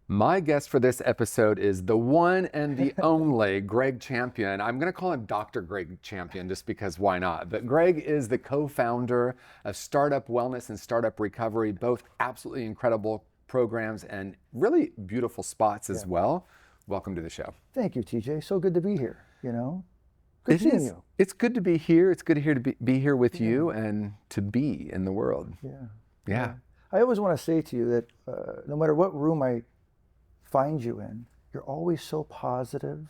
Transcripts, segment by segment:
My guest for this episode is the one and the only Gregg Champion. I'm going to call him Dr. Gregg Champion just because why not? But Gregg is the co-founder of Startup Wellness and Startup Recovery, both absolutely incredible programs and really beautiful spots as well. Welcome to the show. Thank you, TJ. So good to be here, Good seeing you. It's good to be here. It's good to be here with you and to be in the world. Yeah. I always want to say to you that no matter what room I find you in, you're always so positive.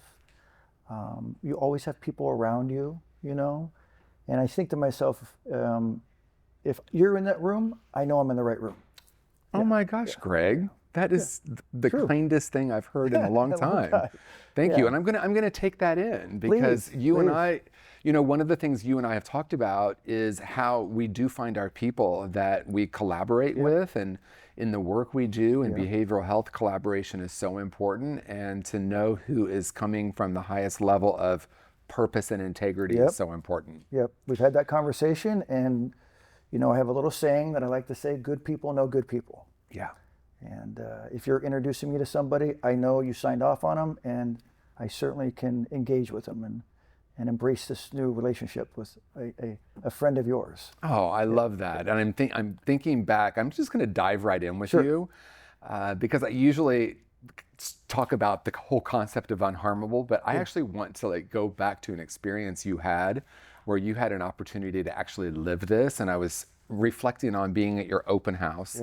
You always have people around you, And I think to myself, if you're in that room, I know I'm in the right room. Oh my gosh, Gregg. That is the kindest thing I've heard in a long time. Thank you. And I'm gonna take that in because you and I, one of the things you and I have talked about is how we do find our people that we collaborate with, and in the work we do, and behavioral health collaboration is so important, and to know who is coming from the highest level of purpose and integrity is so important. We've had that conversation, and I have a little saying that I like to say, good people know good people. And if you're introducing me to somebody, I know you signed off on them, and I certainly can engage with them and embrace this new relationship with a friend of yours. Oh, I love that. And I'm thinking back, I'm just going to dive right in with you because I usually talk about the whole concept of unharmable, but I actually want to go back to an experience you had where you had an opportunity to actually live this. And I was reflecting on being at your open house.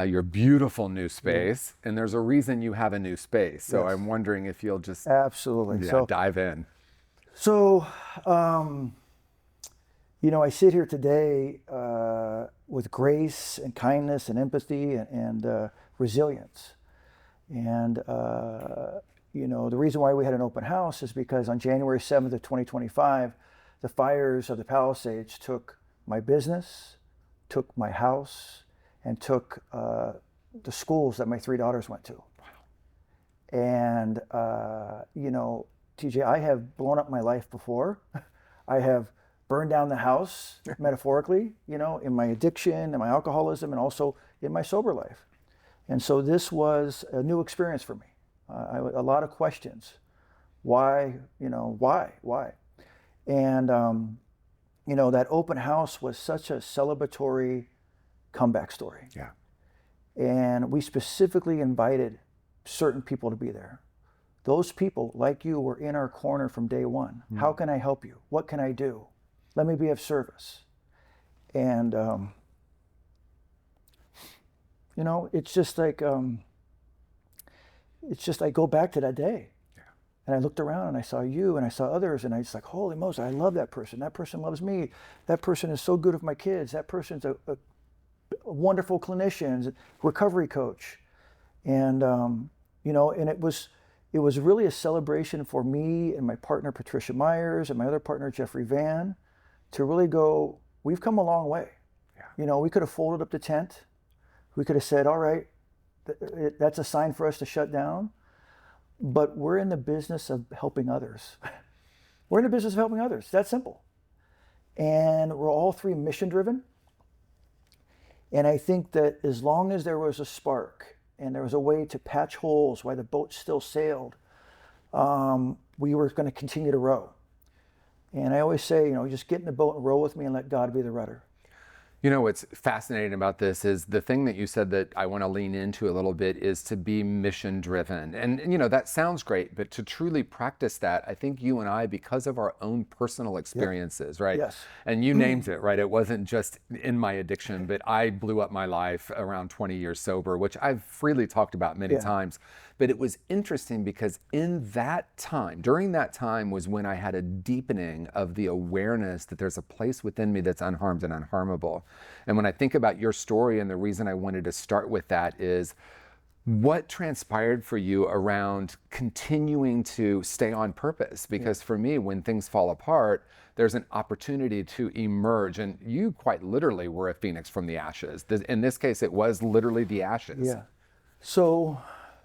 Your beautiful new space, and there's a reason you have a new space. So I'm wondering if you'll just absolutely dive in. So, I sit here today with grace and kindness and empathy and resilience. And the reason why we had an open house is because on January 7th of 2025, the fires of the Palisades took my business, took my house, and took the schools that my three daughters went to. Wow. And, TJ, I have blown up my life before. I have burned down the house, metaphorically, in my addiction and my alcoholism, and also in my sober life. And so this was a new experience for me. A lot of questions. Why? Why? And, that open house was such a celebratory comeback story. And we specifically invited certain people to be there. Those people, like you, were in our corner from day one. How can I help you? What can I do? Let me be of service. And it's just like I go back to that day. And I looked around and I saw you and I saw others, and I was like, holy Moses, I love that person. That person loves me. That person is so good with my kids. That person's a wonderful clinician, recovery coach. And and it was really a celebration for me and my partner Patricia Myers and my other partner Jeffrey Van to really go, we've come a long way. We could have folded up the tent. We could have said, all right, that's a sign for us to shut down. But we're in the business of helping others. We're in the business of helping others. That's simple. And we're all three mission driven. And I think that as long as there was a spark and there was a way to patch holes while the boat still sailed, we were going to continue to row. And I always say, just get in the boat and row with me and let God be the rudder. What's fascinating about this is the thing that you said that I want to lean into a little bit is to be mission driven. And that sounds great, but to truly practice that, I think you and I, because of our own personal experiences, right? Yes. And you named it, right? It wasn't just in my addiction, but I blew up my life around 20 years sober, which I've freely talked about many times. But it was interesting because during that time was when I had a deepening of the awareness that there's a place within me that's unharmed and unharmable. And when I think about your story, and the reason I wanted to start with that is what transpired for you around continuing to stay on purpose? Because for me, when things fall apart, there's an opportunity to emerge. And you quite literally were a phoenix from the ashes. In this case, it was literally the ashes. So,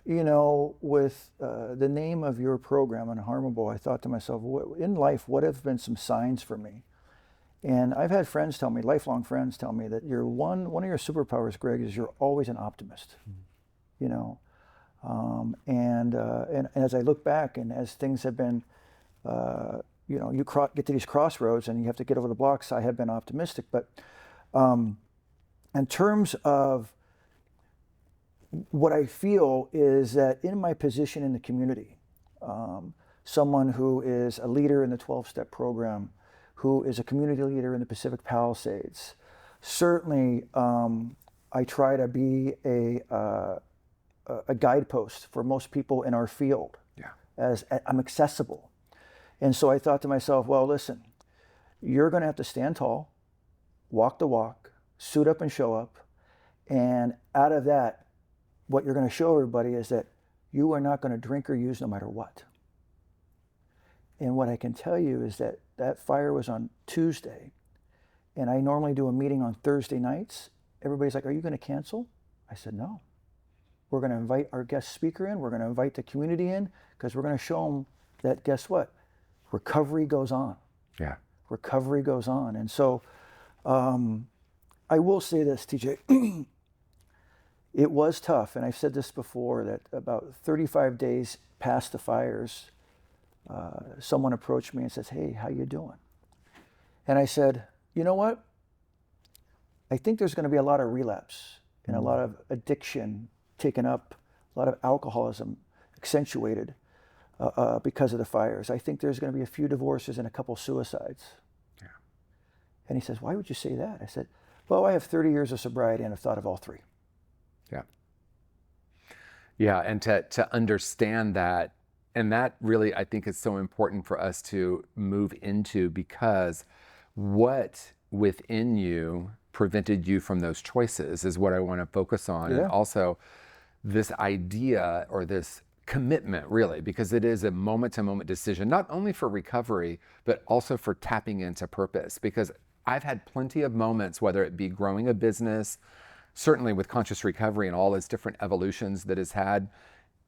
with the name of your program, Unharmable, I thought to myself, in life, what have been some signs for me? And I've had friends tell me, lifelong friends tell me that one of your superpowers, Gregg, is you're always an optimist. And as I look back, and as things have been, you know, you get to these crossroads and you have to get over the blocks, I have been optimistic. But in terms of what I feel is that in my position in the community, someone who is a leader in the 12-step program, who is a community leader in the Pacific Palisades, certainly I try to be a guidepost for most people in our field. Yeah. As I'm accessible. And so I thought to myself, well, listen, you're going to have to stand tall, walk the walk, suit up and show up. And out of that, what you're going to show everybody is that you are not going to drink or use no matter what. And what I can tell you is that that fire was on Tuesday, and I normally do a meeting on Thursday nights. Everybody's like, are you going to cancel? I said, no. We're going to invite our guest speaker in. We're going to invite the community in, because we're going to show them that, guess what? Recovery goes on. Yeah. Recovery goes on. And so I will say this, TJ. It was tough, and I've said this before, that about 35 days past the fires, someone approached me and says, hey, how you doing? And I said, you know what? I think there's going to be a lot of relapse and a lot of addiction taken up, a lot of alcoholism accentuated because of the fires. I think there's going to be a few divorces and a couple suicides. Yeah. And he says, why would you say that? I said, well, I have 30 years of sobriety and I've thought of all three. Yeah. Yeah, and to understand that, and that really, I think, is so important for us to move into, because what within you prevented you from those choices is what I want to focus on. Yeah. And also this idea, or this commitment, really, because it is a moment-to-moment decision, not only for recovery, but also for tapping into purpose. Because I've had plenty of moments, whether it be growing a business, certainly with conscious recovery and all its different evolutions that it's had,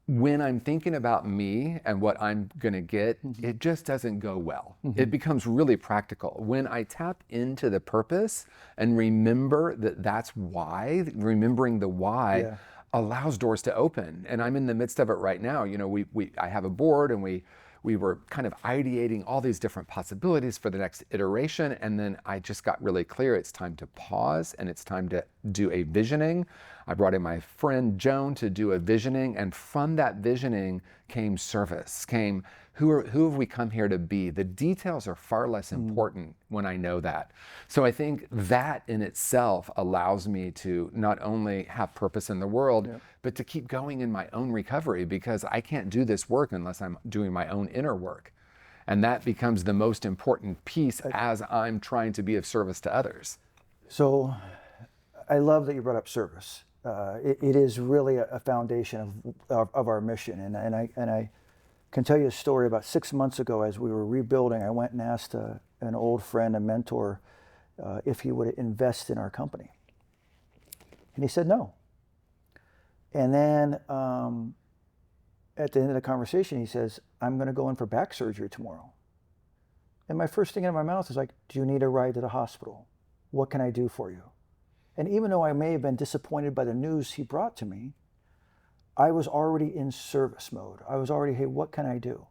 when I'm thinking about me and what I'm going to get, it just doesn't go well. It becomes really practical. When I tap into the purpose and remember that that's why, remembering the why allows doors to open. And I'm in the midst of it right now. You know, I have a board, and we were kind of ideating all these different possibilities for the next iteration. And then I just got really clear, it's time to pause, and it's time to do a visioning. I brought in my friend Joan to do a visioning, and from that visioning came service, came who have we come here to be? The details are far less important when I know that. So I think that in itself allows me to not only have purpose in the world, but to keep going in my own recovery, because I can't do this work unless I'm doing my own inner work. And that becomes the most important piece as I'm trying to be of service to others. So I love that you brought up service. It is really a foundation of our mission. And I can tell you a story. About 6 months ago, as we were rebuilding, I went and asked an old friend, a mentor, if he would invest in our company. And he said no. And then at the end of the conversation, he says, I'm going to go in for back surgery tomorrow. And my first thing in my mouth is like, do you need a ride to the hospital? What can I do for you? And even though I may have been disappointed by the news he brought to me, I was already in service mode. I was already, hey, what can I do?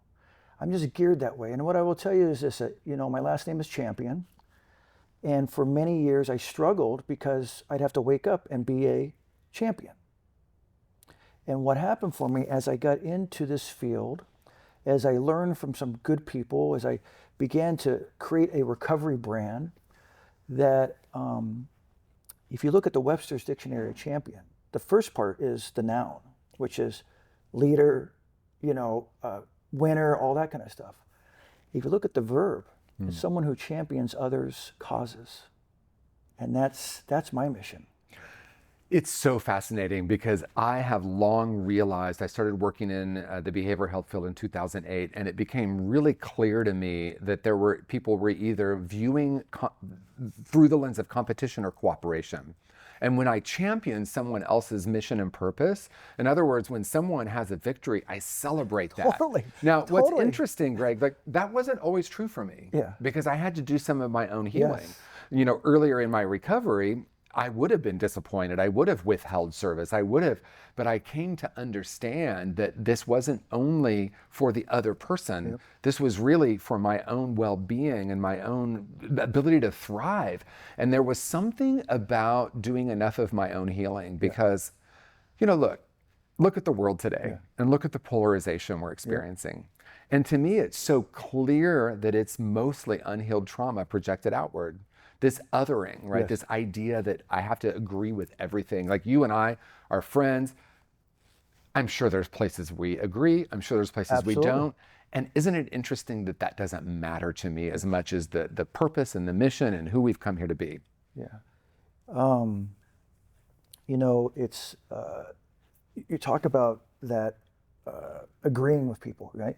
I'm just geared that way. And what I will tell you is this, you know, my last name is Champion. And for many years, I struggled because I'd have to wake up and be a champion. And what happened for me as I got into this field, as I learned from some good people, as I began to create a recovery brand, that if you look at the Webster's Dictionary of champion, the first part is the noun, which is leader, you know, winner, all that kind of stuff. If you look at the verb, it's someone who champions others' causes. And that's my mission. It's so fascinating, because I have long realized, I started working in the behavioral health field in 2008, and it became really clear to me that people were either viewing through the lens of competition or cooperation. And when I champion someone else's mission and purpose, in other words, when someone has a victory, I celebrate that. Totally. Now, what's interesting, Greg, like that wasn't always true for me, Yeah. because I had to do some of my own healing. Yes. You know, earlier in my recovery, I would have been disappointed. I would have withheld service. But I came to understand that this wasn't only for the other person. Yep. This was really for my own well-being and my own ability to thrive. And there was something about doing enough of my own healing because, look at the world today and look at the polarization we're experiencing. And to me, it's so clear that it's mostly unhealed trauma projected outward. This othering, right? Yes. This idea that I have to agree with everything. Like you and I are friends. I'm sure there's places we agree. I'm sure there's places we don't. And isn't it interesting that that doesn't matter to me as much as the purpose and the mission and who we've come here to be? Yeah. It's, you talk about that agreeing with people, right?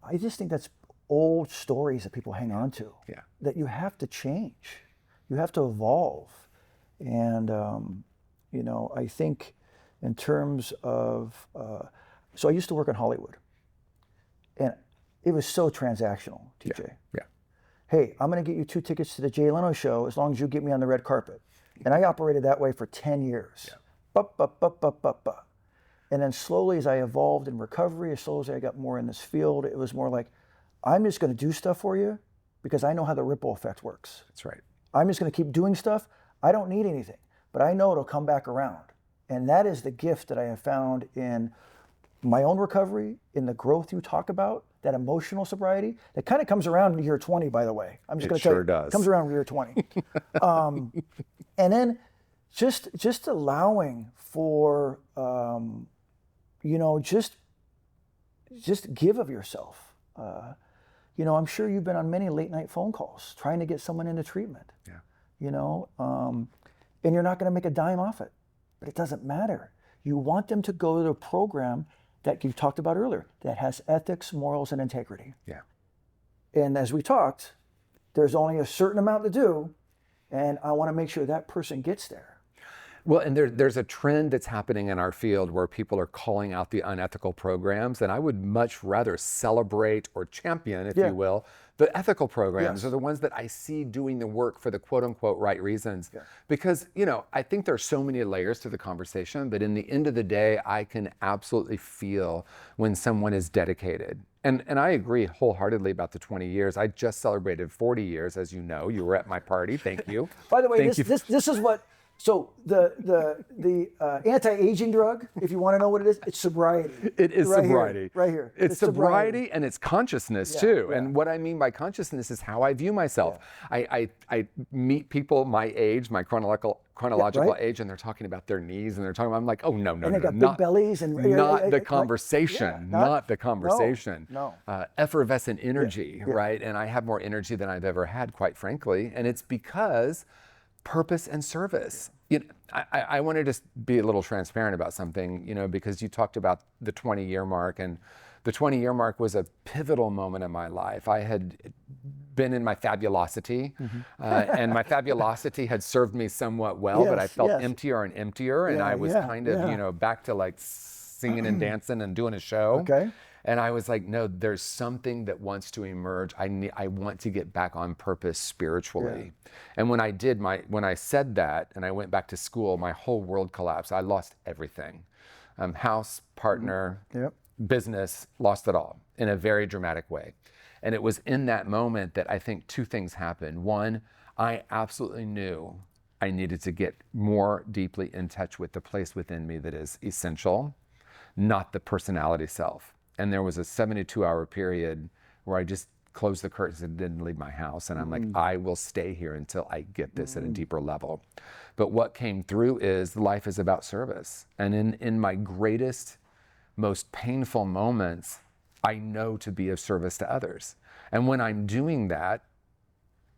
I just think that's old stories that people hang on to. Yeah. That you have to change. You have to evolve. And, I think in terms of, so I used to work in Hollywood. And it was so transactional, TJ. Yeah. Hey, I'm going to get you 2 tickets to the Jay Leno show as long as you get me on the red carpet. And I operated that way for 10 years. And then slowly as I evolved in recovery, as slowly as I got more in this field, it was more like, I'm just going to do stuff for you because I know how the ripple effect works. That's right. I'm just going to keep doing stuff. I don't need anything, but I know it'll come back around. And that is the gift that I have found in my own recovery, in the growth you talk about, that emotional sobriety, that kind of comes around in year 20, by the way. I'm just going to tell you, does. It comes around in year 20. And then just allowing for, just give of yourself. I'm sure you've been on many late night phone calls trying to get someone into treatment. Yeah. And you're not going to make a dime off it, but it doesn't matter. You want them to go to a program that you talked about earlier that has ethics, morals, and integrity. Yeah. And as we talked, there's only a certain amount to do, and I want to make sure that person gets there. Well, and there's a trend that's happening in our field where people are calling out the unethical programs, and I would much rather celebrate or champion, if you will, the ethical programs are the ones that I see doing the work for the quote unquote right reasons. Yeah. Because, I think there's so many layers to the conversation, but in the end of the day, I can absolutely feel when someone is dedicated. And I agree wholeheartely about the 20 years. I just celebrated 40 years, as you know. You were at my party. Thank you. By the way, this is what. So the anti-aging drug, if you want to know what it is, it's sobriety. It is right sobriety. Here, right here. It's sobriety and it's consciousness too. Yeah. And what I mean by consciousness is how I view myself. Yeah. I meet people my age, my chronological age, and they're talking about their knees and they're talking about, I'm like, oh, no. And they got big bellies and not the conversation, not the conversation. No. Effervescent energy, right? And I have more energy than I've ever had, quite frankly. And it's because purpose and service. I want to just be a little transparent about something, because you talked about the 20-year mark, and the 20-year mark was a pivotal moment in my life. I had been in my fabulosity, and my fabulosity had served me somewhat well, but I felt emptier and emptier, and I was kind of, back to like singing and dancing and doing a show. Okay. And I was like, no, there's something that wants to emerge. I want to get back on purpose spiritually. Yeah. And when I said that and I went back to school, my whole world collapsed. I lost everything. House, partner, business, lost it all in a very dramatic way. And it was in that moment that I think 2 things happened. One, I absolutely knew I needed to get more deeply in touch with the place within me that is essential, not the personality self. And there was a 72-hour period where I just closed the curtains and didn't leave my house. And I'm like, I will stay here until I get this at a deeper level. But what came through is life is about service. And in my greatest, most painful moments, I know to be of service to others. And when I'm doing that,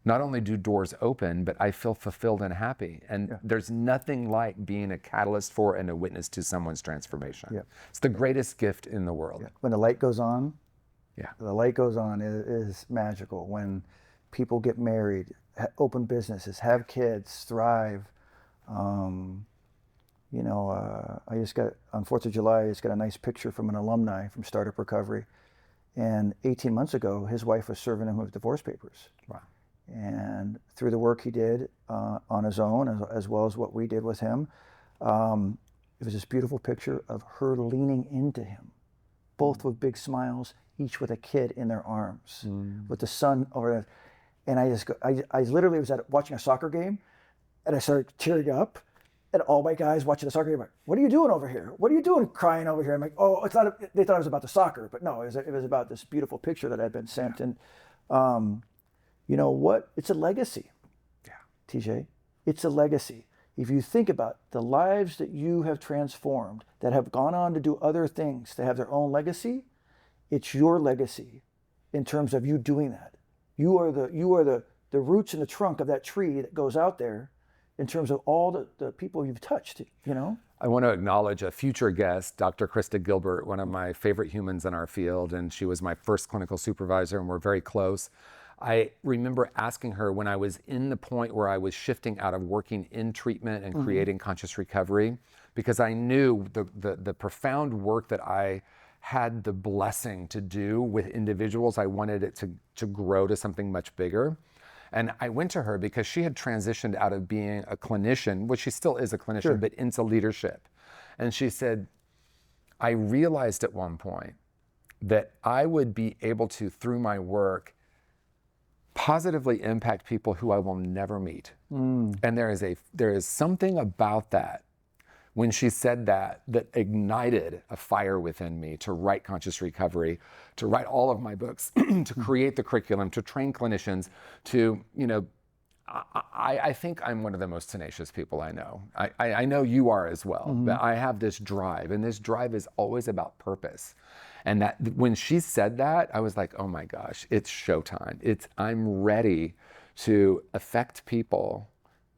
not only do doors open, but I feel fulfilled and happy. And there's nothing like being a catalyst for and a witness to someone's transformation. Yeah. It's the greatest gift in the world. Yeah. When the light goes on, the light goes on is magical. When people get married, open businesses, have kids, thrive. I just got, on 4th of July, I just got a nice picture from an alumni from Startup Recovery. And 18 months ago, his wife was serving him with divorce papers. Wow. And through the work he did on his own, as well as what we did with him, it was this beautiful picture of her leaning into him, both with big smiles, each with a kid in their arms, with the son over there. And I literally was watching a soccer game, and I started tearing up. And all my guys watching the soccer game, like, what are you doing over here? What are you doing crying over here? I'm like, oh, it's not. They thought it was about the soccer, but no, it was about this beautiful picture that had been sent. And you know what? It's a legacy. Yeah, TJ, it's a legacy. If you think about the lives that you have transformed, that have gone on to do other things, that have their own legacy, it's your legacy in terms of you doing that. You are the roots in the trunk of that tree that goes out there in terms of all the people you've touched, you know? I want to acknowledge a future guest, Dr. Krista Gilbert, one of my favorite humans in our field, and she was my first clinical supervisor, and we're very close. I remember asking her when I was in the point where I was shifting out of working in treatment and creating conscious recovery, because I knew the profound work that I had the blessing to do with individuals. I wanted it to grow to something much bigger. And I went to her because she had transitioned out of being a clinician, which she still is a clinician, Sure. but into leadership. And she said, I realized at one point that I would be able to, through my work, positively impact people who I will never meet. And there is something about that, when she said that ignited a fire within me to write Conscious Recovery, to write all of my books, to create the curriculum, to train clinicians, to, you know, I think I'm one of the most tenacious people I know. I know you are as well, but I have this drive, and this drive is always about purpose. And that when she said that, I was like, oh my gosh, it's showtime. I'm ready to affect people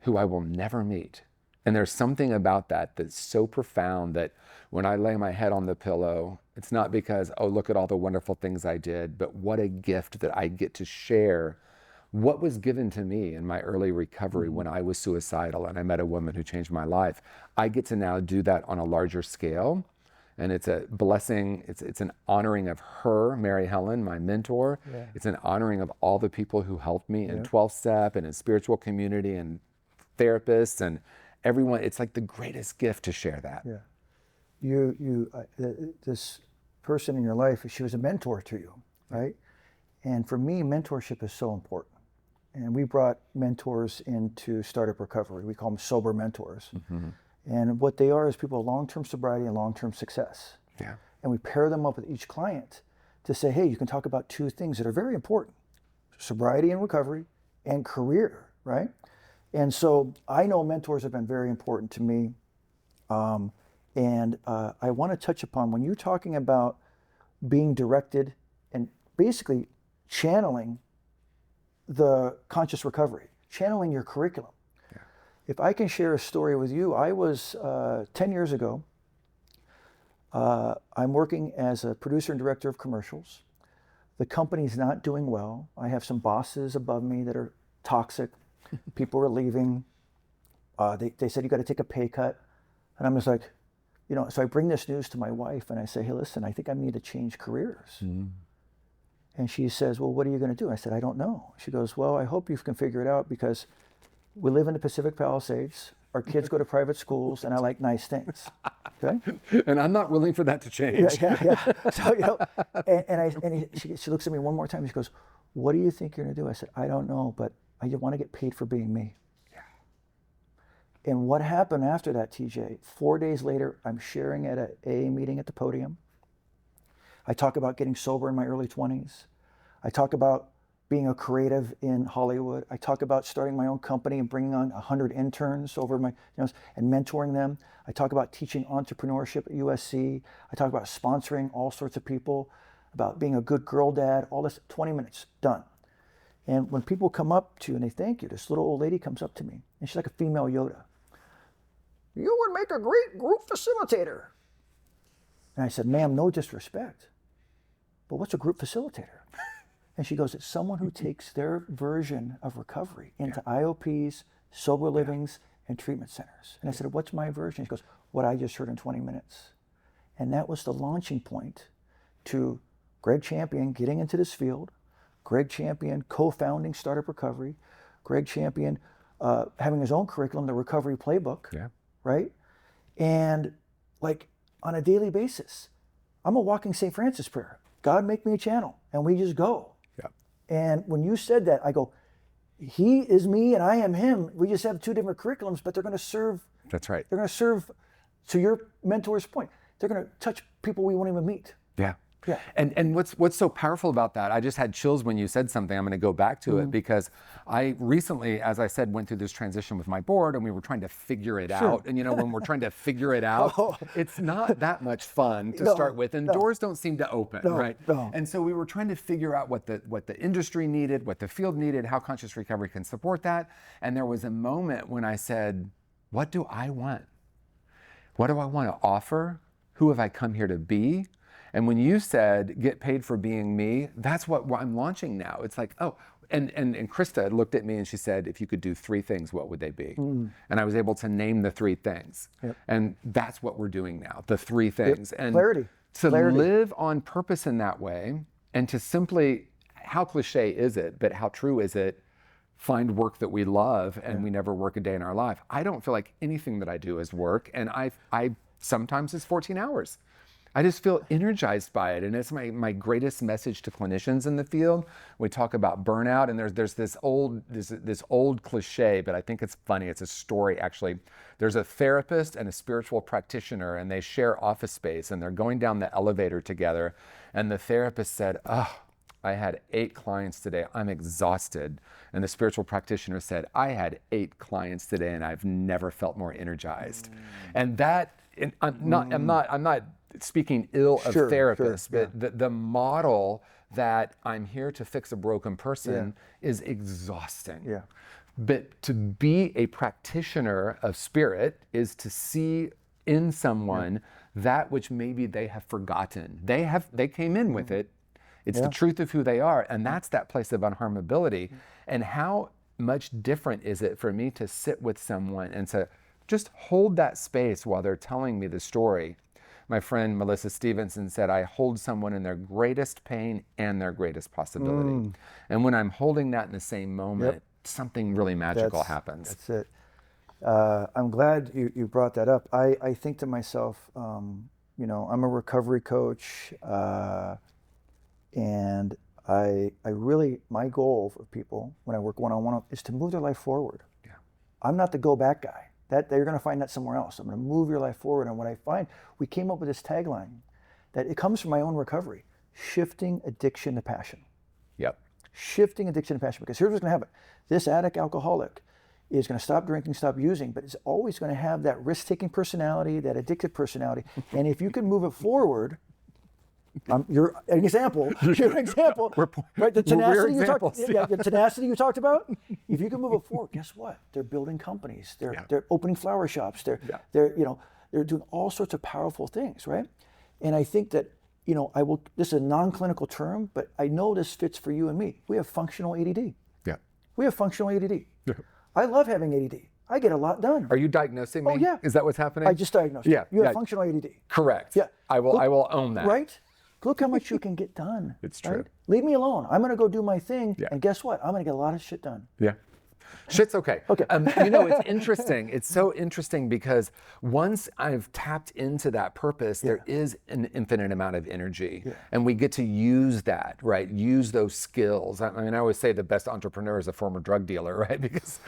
who I will never meet. And there's something about that that's so profound that when I lay my head on the pillow, it's not because, oh, look at all the wonderful things I did, but what a gift that I get to share what was given to me in my early recovery when I was suicidal and I met a woman who changed my life. I get to now do that on a larger scale. And it's a blessing. It's an honoring of her, Mary Helen, my mentor. Yeah. It's an honoring of all the people who helped me in 12-step and in spiritual community and therapists and everyone. It's like the greatest gift to share that. Yeah. This person in your life, she was a mentor to you, right? And for me, mentorship is so important. And we brought mentors into Startup Recovery. We call them sober mentors. And what they are is people of long-term sobriety and long-term success. Yeah. And we pair them up with each client to say, hey, you can talk about two things that are very important: sobriety and recovery and career, right? And so I know mentors have been very important to me. And I want to touch upon, when you're talking about being directed and basically channeling the conscious recovery, channeling your curriculum. Yeah. If I can share a story with you, I was 10 years ago, I'm working as a producer and director of commercials. The company's not doing well. I have some bosses above me that are toxic. People are leaving. They said, you got to take a pay cut. And I'm just like, you know, so I bring this news to my wife and I say, hey, listen, I think I need to change careers. And she says, well, what are you going to do? I said, I don't know. She goes, well, I hope you can figure it out, because we live in the Pacific Palisades. Our kids go to private schools, and I like nice things. Okay? And I'm not willing for that to change. Yeah. So, you know, she looks at me one more time. She goes, what do you think you're going to do? I said, I don't know, but I want to get paid for being me. Yeah. And what happened after that, TJ? 4 days later, I'm sharing at an AA meeting at the podium. I talk about getting sober in my early 20s. I talk about being a creative in Hollywood. I talk about starting my own company and bringing on 100 interns over my, and mentoring them. I talk about teaching entrepreneurship at USC. I talk about sponsoring all sorts of people, about being a good girl dad, all this, 20 minutes, done. And when people come up to you and they thank you, this little old lady comes up to me, and she's like a female Yoda. You would make a great group facilitator. And I said, ma'am, no disrespect, but what's a group facilitator? And she goes, it's someone who takes their version of recovery into IOPs, sober livings, and treatment centers. And I said, what's my version? She goes, what I just heard in 20 minutes. And that was the launching point to Gregg Champion getting into this field, Gregg Champion co-founding Startup Recovery, Gregg Champion having his own curriculum, the Recovery Playbook, right? And like on a daily basis, I'm a walking St. Francis prayer. God, make me a channel, and we just go. And when you said that, I go, he is me and I am him. We just have two different curriculums, but they're going to serve. That's right. They're going to serve, to your mentor's point, they're going to touch people we won't even meet. Yeah. And what's so powerful about that, I just had chills when you said something. I'm going to go back to it because I recently, as I said, went through this transition with my board, and we were trying to figure it out. And when we're trying to figure it out, it's not that much fun to start with, and doors don't seem to open, right? And so we were trying to figure out what the industry needed, what the field needed, how conscious recovery can support that. And there was a moment when I said, what do I want? What do I want to offer? Who have I come here to be? And when you said, get paid for being me, that's what I'm launching now. It's like, oh, and Krista looked at me and she said, if you could do 3 things, what would they be? And I was able to name the 3 things. And that's what we're doing now, the 3 things. And Clarity. To live on purpose in that way, and to simply, how cliche is it, but how true is it, find work that we love and we never work a day in our life. I don't feel like anything that I do is work, and I sometimes it's 14 hours. I just feel energized by it, and it's my greatest message to clinicians in the field. We talk about burnout, and there's this old cliche, but I think it's funny. It's a story, actually. There's a therapist and a spiritual practitioner, and they share office space, and they're going down the elevator together, and the therapist said, "Oh, I had 8 clients today. I'm exhausted." And the spiritual practitioner said, "I had 8 clients today, and I've never felt more energized." And that, I'm not speaking ill of therapists, but the model that I'm here to fix a broken person is exhausting. But to be a practitioner of spirit is to see in someone that which maybe they have forgotten. They came in with it. It's the truth of who they are, and that's that place of unharmability. And how much different is it for me to sit with someone and to just hold that space while they're telling me the story. My friend Melissa Stevenson said, I hold someone in their greatest pain and their greatest possibility. And when I'm holding that in the same moment, something really magical happens. That's it. I'm glad you brought that up. I think to myself, I'm a recovery coach, and I really, my goal for people when I work one-on-one is to move their life forward. I'm not the go back guy. That you're going to find that somewhere else. I'm going to move your life forward. And what I find, we came up with this tagline that it comes from my own recovery: shifting addiction to passion. Shifting addiction to passion. Because here's what's going to happen: this addict alcoholic is going to stop drinking, stop using, but it's always going to have that risk-taking personality, that addictive personality. And if you can move it forward, you're an example. You're an example. Right? The tenacity the tenacity you talked about. If you can move it forward, guess what? They're building companies. They're opening flower shops. They're doing all sorts of powerful things, right? And I think that this is a non-clinical term, but I know this fits for you and me. We have functional ADD. We have functional ADD. I love having ADD. I get a lot done. Are you diagnosing me? Oh yeah. Is that what's happening? I just diagnosed you. You have functional ADD. Correct. I will own that. Right? Look how much you can get done. It's true. Right? Leave me alone. I'm going to go do my thing. And guess what? I'm going to get a lot of shit done. Shit's okay. It's interesting. It's so interesting because once I've tapped into that purpose, there is an infinite amount of energy. And we get to use that, right? Use those skills. I mean, I always say the best entrepreneur is a former drug dealer, right? Because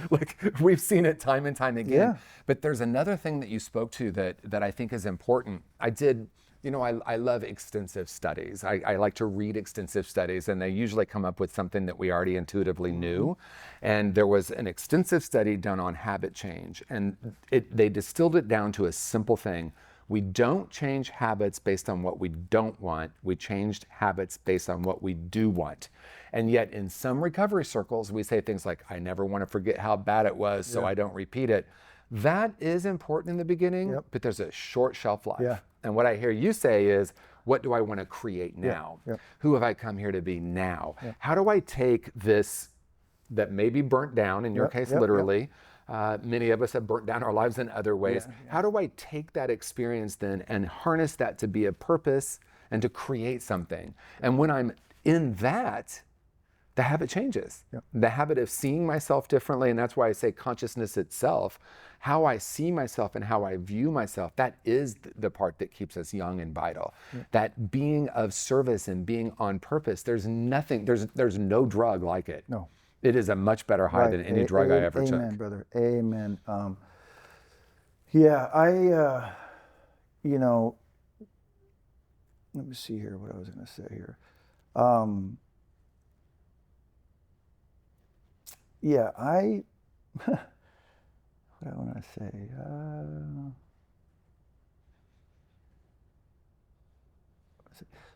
we've seen it time and time again. But there's another thing that you spoke to that I think is important. I love extensive studies. I like to read extensive studies, and they usually come up with something that we already intuitively knew. And there was an extensive study done on habit change, and they distilled it down to a simple thing. We don't change habits based on what we don't want. We changed habits based on what we do want. And yet in some recovery circles, we say things like, I never want to forget how bad it was, so I don't repeat it. That is important in the beginning, but there's a short shelf life. And what I hear you say is, what do I want to create now? Who have I come here to be now? How do I take this that may be burnt down, in your case, literally. Many of us have burnt down our lives in other ways. How do I take that experience then and harness that to be a purpose and to create something? And when I'm in that the habit changes. Yep. The habit of seeing myself differently, and that's why I say consciousness itself, how I see myself and how I view myself, that is the part that keeps us young and vital. Yep. That being of service and being on purpose, there's no drug like it. No. It is a much better high than any drug I ever took. Amen, brother. Amen. Yeah, you know, let me see here what I was going to say here. Yeah, what I want to say.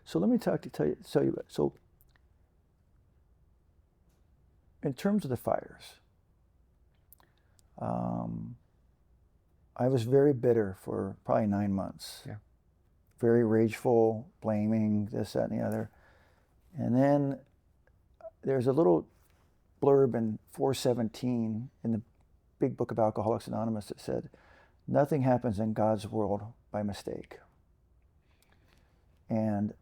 So let me tell you. So in terms of the fires, I was very bitter for probably 9 months. Yeah. Very rageful, blaming this, that, and the other. And then there's a little blurb in 417 in the big book of Alcoholics Anonymous that said, nothing happens in God's world by mistake. And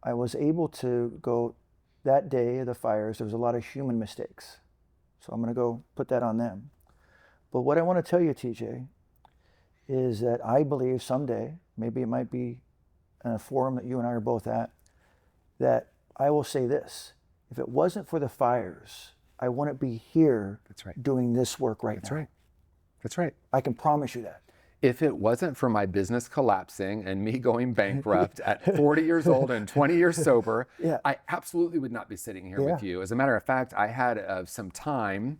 I was able to go that day of the fires. There was a lot of human mistakes. So I'm going to go put that on them. But what I want to tell you, TJ, is that I believe someday, maybe it might be in a forum that you and I are both at, that I will say this: if it wasn't for the fires, I wouldn't be here doing this work right now. That's right. That's right. I can promise you that. If it wasn't for my business collapsing and me going bankrupt at 40 years old and 20 years sober, Yeah. I absolutely would not be sitting here with you. As a matter of fact, I had some time,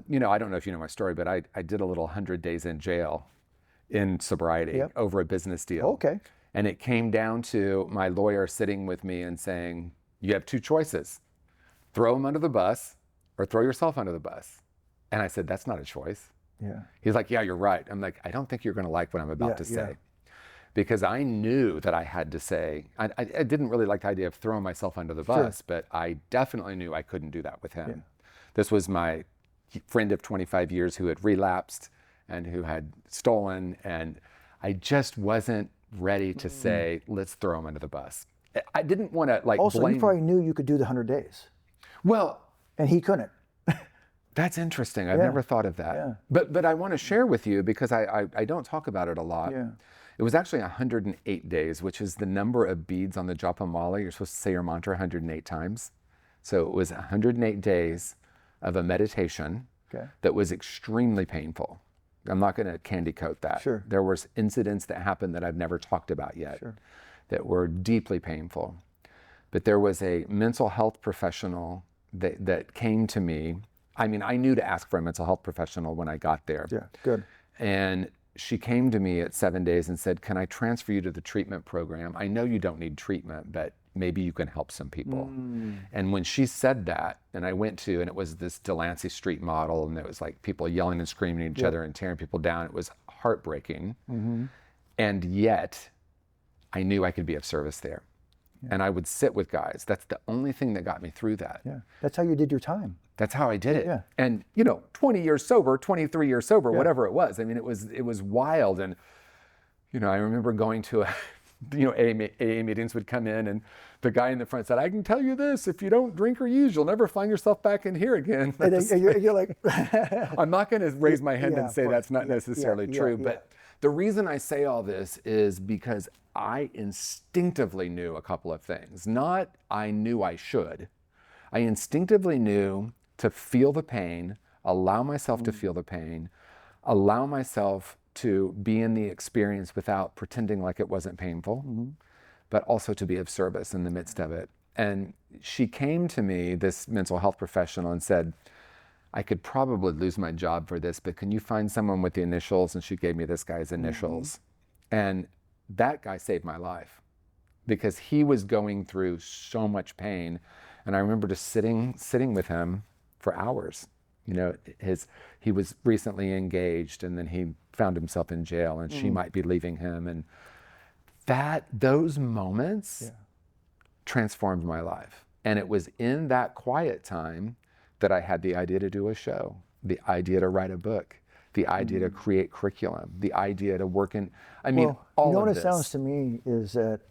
you know, I don't know if you know my story, but I did a little 100 days in jail in sobriety over a business deal. Okay. And it came down to my lawyer sitting with me and saying, you have two choices: throw him under the bus or throw yourself under the bus. And I said, that's not a choice. Yeah. He's like, yeah, you're right. I'm like, I don't think you're going to like what I'm about to say. Because I knew that I had to say, I didn't really like the idea of throwing myself under the bus, but I definitely knew I couldn't do that with him. Yeah. This was my friend of 25 years who had relapsed and who had stolen, and I just wasn't ready to say, let's throw him under the bus. I didn't want to Also, blame. you probably knew you could do the 100 days. Well, and he couldn't. That's interesting. I've never thought of that. Yeah. But I want to share with you, because I don't talk about it a lot. Yeah. It was actually 108 days, which is the number of beads on the Japa Mala. You're supposed to say your mantra 108 times. So it was 108 days of a meditation that was extremely painful. I'm not going to candy coat that. Sure. There was incidents that happened that I've never talked about yet that were deeply painful. But there was a mental health professional that came to me. I mean, I knew to ask for a mental health professional when I got there. Yeah, good. And she came to me at 7 days and said, can I transfer you to the treatment program? I know you don't need treatment, but maybe you can help some people. And when she said that, and I went to, and it was this Delancey Street model, and it was like people yelling and screaming at each other and tearing people down. It was heartbreaking. And yet, I knew I could be of service there. And I would sit with guys. That's the only thing that got me through that. Yeah, that's how you did your time. That's how I did it. Yeah. And, you know, 20 years sober, 23 years sober, whatever it was. I mean, it was wild. And, you know, I remember going to AA meetings would come in, and the guy in the front said, I can tell you this, if you don't drink or use, you'll never find yourself back in here again. And you're like, I'm not going to raise my hand and say that's not necessarily true. But the reason I say all this is because I instinctively knew a couple of things. Not I knew I should. I instinctively knew to feel the pain, allow myself to feel the pain, allow myself to be in the experience without pretending like it wasn't painful, but also to be of service in the midst of it. And she came to me, this mental health professional, and said, I could probably lose my job for this, but can you find someone with the initials? And she gave me this guy's initials. And that guy saved my life because he was going through so much pain. And I remember just sitting with him for hours. You know, he was recently engaged, and then he found himself in jail, and she might be leaving him. And those moments transformed my life. And it was in that quiet time that I had the idea to do a show, the idea to write a book, the idea to create curriculum, the idea to work in, all of this. You know what it sounds to me is that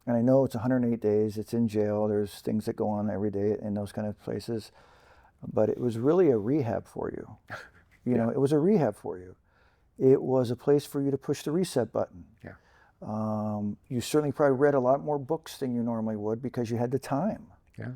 And I know it's 108 days, it's in jail, there's things that go on every day in those kind of places, but it was really a rehab for you. You know, it was a rehab for you. It was a place for you to push the reset button. Yeah. You certainly probably read a lot more books than you normally would because you had the time. Yeah.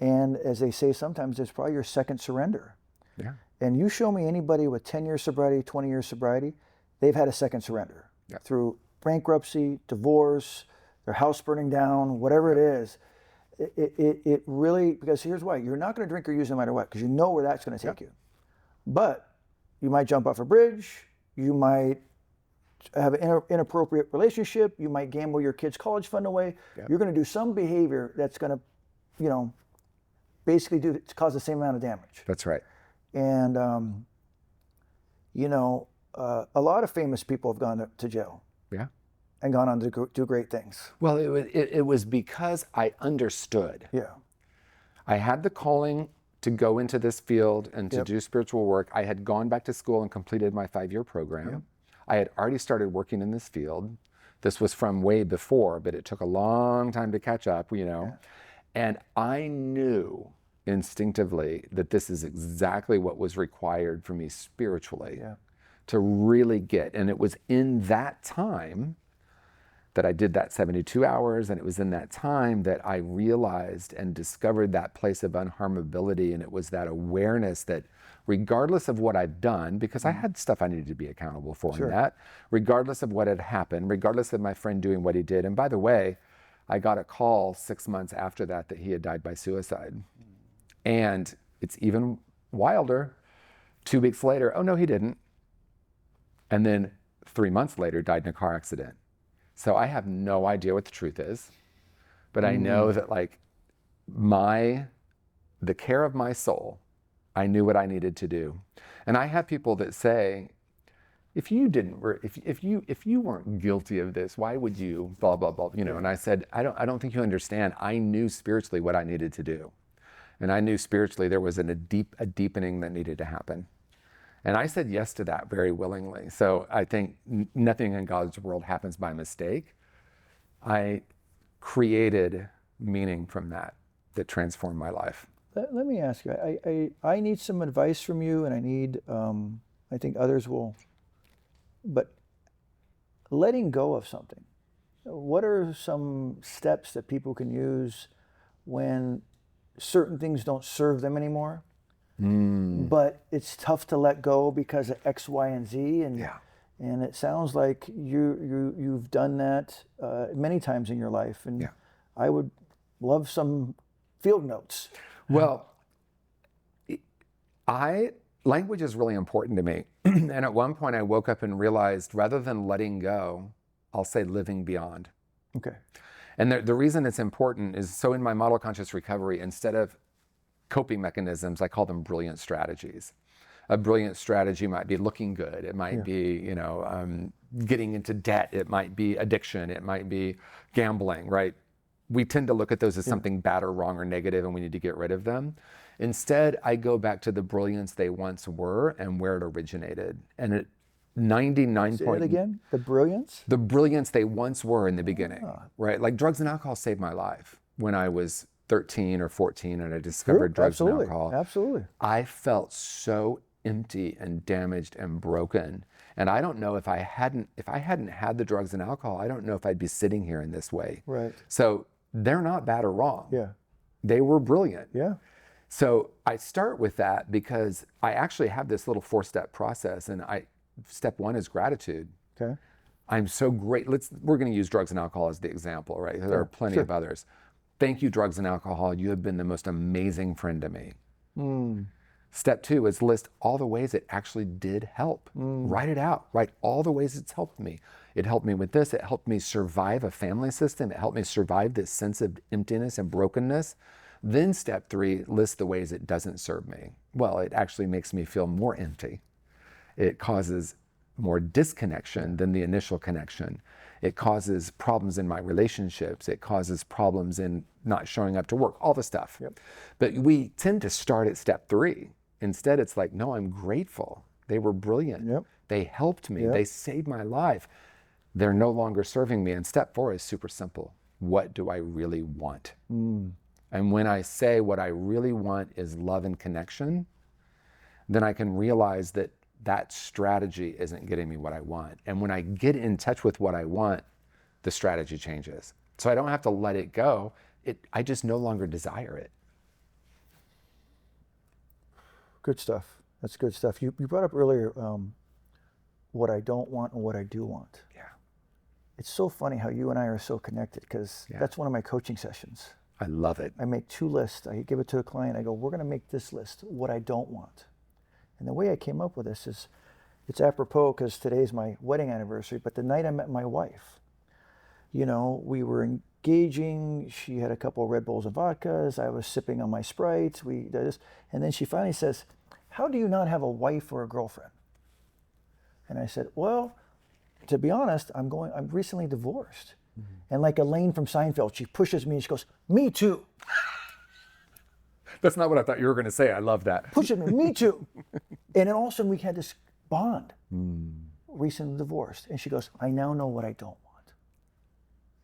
And as they say sometimes, it's probably your second surrender. Yeah. And you show me anybody with 10 years sobriety, 20 years sobriety, they've had a second surrender. Yeah. Through bankruptcy, divorce, their house burning down, whatever it is. It really, because here's why, you're not going to drink or use no matter what, because you know where that's going to take you. But you might jump off a bridge, you might have an inappropriate relationship, you might gamble your kid's college fund away. You're going to do some behavior that's going to, you know, basically cause the same amount of damage. That's right. And, you know, a lot of famous people have gone to jail. Yeah. And gone on to do great things. Well, it was because I understood. Yeah. I had the calling to go into this field and to do spiritual work. I had gone back to school and completed my 5-year program. Yep. I had already started working in this field. This was from way before, but it took a long time to catch up, you know. Yeah. And I knew instinctively that this is exactly what was required for me spiritually to really get. And it was in that time that I did that 72 hours, and it was in that time that I realized and discovered that place of unharmability, and it was that awareness that regardless of what I've done, because I had stuff I needed to be accountable for in that, regardless of what had happened, regardless of my friend doing what he did, and by the way, I got a call 6 months after that he had died by suicide. And it's even wilder, 2 weeks later, oh no, he didn't. And then 3 months later, died in a car accident. So I have no idea what the truth is, but I know that like the care of my soul, I knew what I needed to do. And I have people that say, if you weren't guilty of this, why would you blah, blah, blah, you know? And I said, I don't think you understand. I knew spiritually what I needed to do. And I knew spiritually there was a deepening that needed to happen. And I said yes to that very willingly. So I think nothing in God's world happens by mistake. I created meaning from that transformed my life. Let me ask you, I need some advice from you, and I need, I think others will, but letting go of something, what are some steps that people can use when certain things don't serve them anymore? But it's tough to let go because of X, Y, and Z, and it sounds like you've done that many times in your life, and I would love some field notes. Well, language is really important to me, and at one point I woke up and realized rather than letting go, I'll say living beyond. Okay. And the reason it's important is so in my model conscious recovery, instead of coping mechanisms, I call them brilliant strategies. A brilliant strategy might be looking good. It might be, you know, getting into debt. It might be addiction. It might be gambling, right? We tend to look at those as something bad or wrong or negative, and we need to get rid of them. Instead, I go back to the brilliance they once were and where it originated. And it 99 Say it again, the brilliance? The brilliance they once were in the beginning, right? Like drugs and alcohol saved my life when I was 13 or 14 and I discovered drugs and alcohol. Absolutely. I felt so empty and damaged and broken. And I don't know if I hadn't had the drugs and alcohol, I don't know if I'd be sitting here in this way. Right. So they're not bad or wrong. Yeah. They were brilliant. Yeah. So I start with that because I actually have this little 4-step process, and step 1 is gratitude. Okay. I'm so great. We're going to use drugs and alcohol as the example, right? There are plenty of others. Thank you, drugs and alcohol. You have been the most amazing friend to me. Step 2 is list all the ways it actually did help. Write it out. Write all the ways it's helped me. It helped me with this. It helped me survive a family system. It helped me survive this sense of emptiness and brokenness. Then step 3, list the ways it doesn't serve me. Well, it actually makes me feel more empty. It causes more disconnection than the initial connection. It causes problems in my relationships. It causes problems in not showing up to work, all the stuff. But we tend to start at step 3. Instead, it's like, no, I'm grateful. They were brilliant. They helped me. They saved my life. They're no longer serving me. And step 4 is super simple. what do I really want? And when I say what I really want is love and connection, then I can realize that that strategy isn't getting me what I want. And when I get in touch with what I want, the strategy changes. So I don't have to let it go. I just no longer desire it. Good stuff. That's good stuff. You brought up earlier what I don't want and what I do want. Yeah. It's so funny how you and I are so connected, because that's one of my coaching sessions. I love it. I make 2 lists. I give it to a client. I go, we're going to make this list, what I don't want. And the way I came up with this is, it's apropos because today's my wedding anniversary, but the night I met my wife, you know, we were engaging. She had a couple of Red Bulls and vodkas. I was sipping on my Sprites. We did this. And then she finally says, how do you not have a wife or a girlfriend? And I said, well, to be honest, I'm recently divorced. And like Elaine from Seinfeld, she pushes me and she goes, me too. That's not what I thought you were going to say. I love that. Pushes me too. And then all of a sudden we had this bond, recently divorced. And she goes, I now know what I don't want.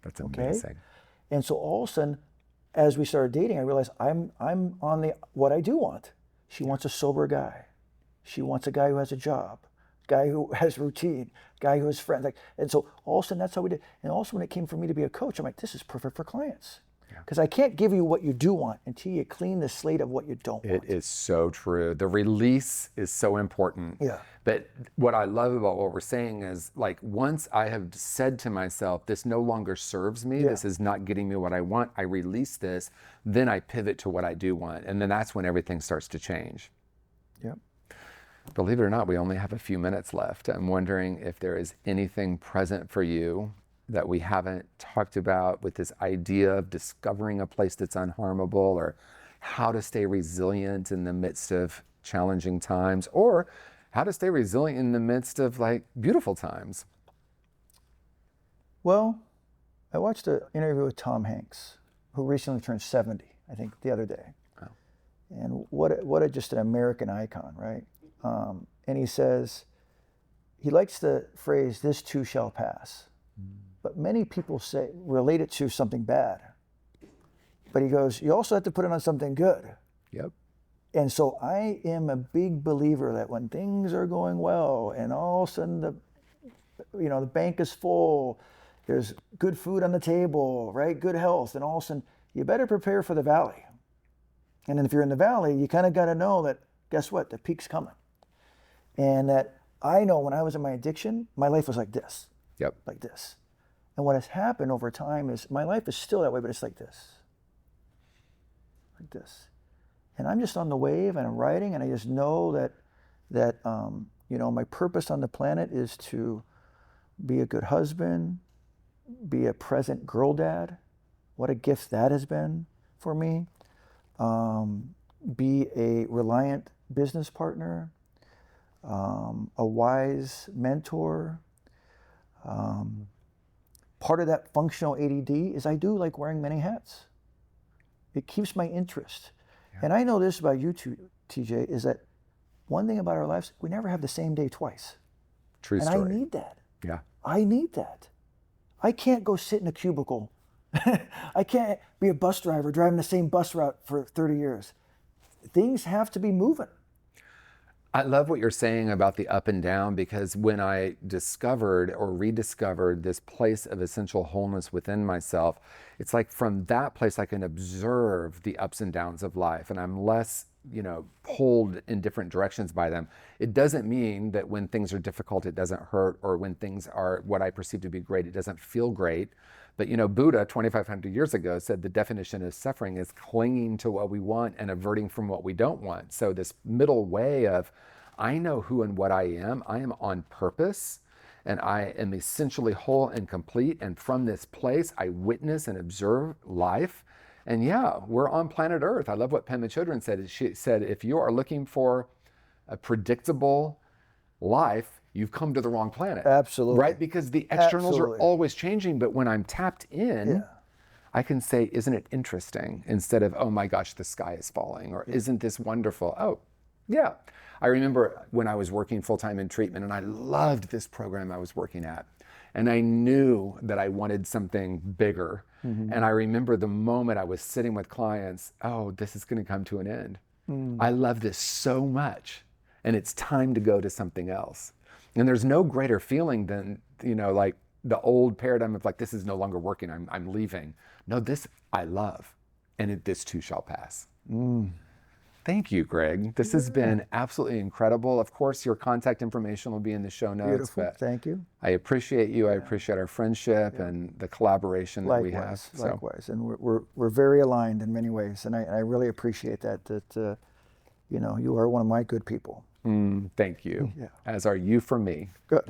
That's amazing. Okay? And so all of a sudden, as we started dating, I realized I'm on the what I do want. She wants a sober guy. She wants a guy who has a job, guy who has routine, guy who has friends. And so all of a sudden, that's how we did. And also when it came for me to be a coach, I'm like, this is perfect for clients. Because I can't give you what you do want until you clean the slate of what you don't want. It is so true. The release is so important. Yeah. But what I love about what we're saying is, like, once I have said to myself, this no longer serves me, this is not getting me what I want, I release this, then I pivot to what I do want. And then that's when everything starts to change. Yep. Believe it or not, we only have a few minutes left. I'm wondering if there is anything present for you that we haven't talked about with this idea of discovering a place that's unharmable, or how to stay resilient in the midst of challenging times, or how to stay resilient in the midst of like beautiful times. Well, I watched an interview with Tom Hanks, who recently turned 70, I think the other day. Oh. And what just an American icon, right? And he says, he likes the phrase, this too shall pass. But many people relate it to something bad. But he goes, you also have to put it on something good. Yep. And so I am a big believer that when things are going well and all of a sudden the bank is full, there's good food on the table, right? Good health, and all of a sudden you better prepare for the valley. And then if you're in the valley, you kind of got to know that, guess what? The peak's coming. And that I know when I was in my addiction, my life was like this. Yep. Like this. And what has happened over time is my life is still that way, but it's like this. Like this. And I'm just on the wave and I'm riding, and I just know that my purpose on the planet is to be a good husband, be a present girl dad. What a gift that has been for me. Be a reliant business partner, a wise mentor. Part of that functional ADD is I do like wearing many hats. It keeps my interest. Yeah. And I know this about you two, TJ, is that one thing about our lives, we never have the same day twice. True story. And I need that. Yeah. I need that. I can't go sit in a cubicle. I can't be a bus driver driving the same bus route for 30 years. Things have to be moving. I love what you're saying about the up and down, because when I discovered or rediscovered this place of essential wholeness within myself, it's like from that place I can observe the ups and downs of life, and I'm less, pulled in different directions by them. It doesn't mean that when things are difficult, it doesn't hurt, or when things are what I perceive to be great, it doesn't feel great. But Buddha 2,500 years ago said the definition of suffering is clinging to what we want and averting from what we don't want. So this middle way of, I know who and what I am on purpose, and I am essentially whole and complete. And from this place, I witness and observe life. And yeah, we're on planet Earth. I love what Pema Chodron said. She said, if you are looking for a predictable life, you've come to the wrong planet. Absolutely. Right? Because the externals are always changing, but when I'm tapped in, I can say, isn't it interesting? Instead of, oh my gosh, the sky is falling, or isn't this wonderful? Oh, yeah. I remember when I was working full-time in treatment, and I loved this program I was working at. And I knew that I wanted something bigger. And I remember the moment I was sitting with clients, oh, this is going to come to an end. I love this so much, and it's time to go to something else. And there's no greater feeling than, like the old paradigm of like, this is no longer working, I'm leaving. No, this I love, and this too shall pass. Thank you, Gregg. This has been absolutely incredible. Of course, your contact information will be in the show notes. Beautiful. But Thank you. I appreciate you. I appreciate our friendp and the collaboration that we have. Likewise. And we're very aligned in many ways. And I really appreciate that you are one of my good people. Thank you. Yeah. As are you for me. Good.